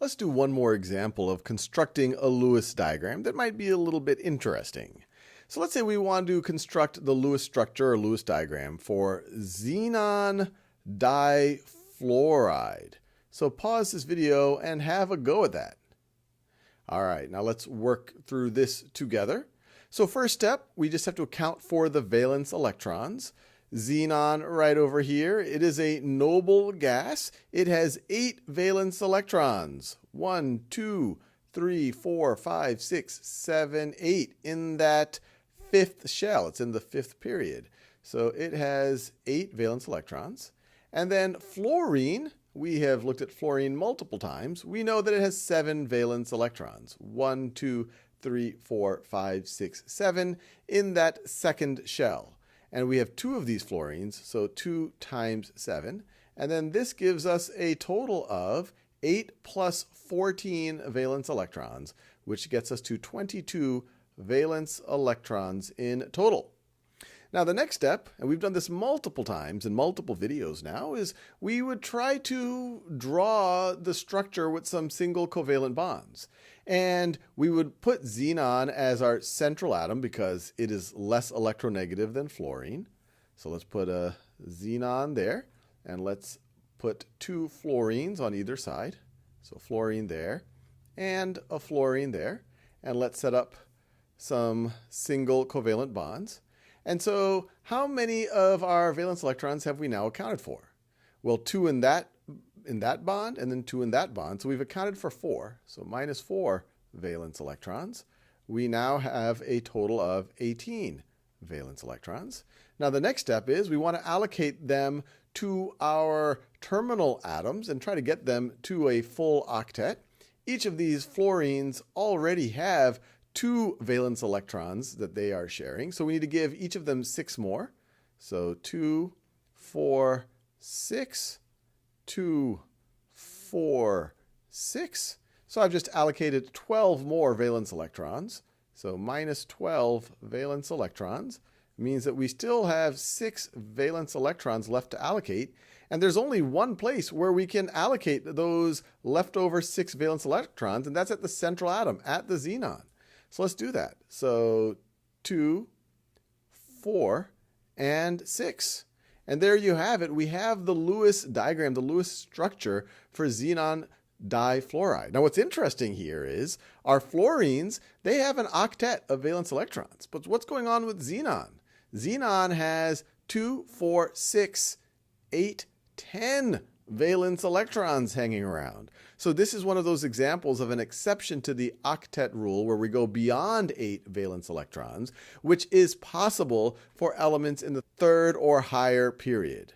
Let's do one more example of constructing a Lewis diagram that might be a little bit interesting. So let's say we want to construct the Lewis structure or Lewis diagram for xenon difluoride. So pause this video and have a go at that. All right, now let's work through this together. So first step, we just have to account for the valence electrons. Xenon right over here, it is a noble gas. It has 8 valence electrons. 1, 2, 3, 4, 5, 6, 7, 8 in that 5th shell. It's in the 5th period. So it has 8 valence electrons. And then fluorine, we have looked at fluorine multiple times. We know that it has 7 valence electrons. 1, 2, 3, 4, 5, 6, 7 in that 2nd shell. And we have 2 of these fluorines, so 2 times 7. And then this gives us a total of 8 plus 14 valence electrons, which gets us to 22 valence electrons in total. Now the next step, and we've done this multiple times in multiple videos now, is we would try to draw the structure with some single covalent bonds. And we would put xenon as our central atom because it is less electronegative than fluorine. So let's put a xenon there, and let's put 2 fluorines on either side. So fluorine there, and a fluorine there. And let's set up some single covalent bonds. And so how many of our valence electrons have we now accounted for? Well, 2 in that bond, and then 2 in that bond. So we've accounted for 4. So minus 4 valence electrons. We now have a total of 18 valence electrons. Now the next step is we want to allocate them to our terminal atoms and try to get them to a full octet. Each of these fluorines already have 2 valence electrons that they are sharing. So we need to give each of them 6 more. So 2, 4, 6, 2, 4, 6. So I've just allocated 12 more valence electrons. So minus 12 valence electrons means that we still have 6 valence electrons left to allocate. And there's only one place where we can allocate those leftover 6 valence electrons, and that's at the central atom, at the xenon. So let's do that. So 2, 4, and 6. And there you have it. We have the Lewis diagram, the Lewis structure for xenon difluoride. Now what's interesting here is our fluorines, they have an octet of valence electrons. But what's going on with xenon? Xenon has 2, 4, 6, 8, 10 valence electrons hanging around. So this is one of those examples of an exception to the octet rule where we go beyond 8 valence electrons, which is possible for elements in the 3rd or higher period.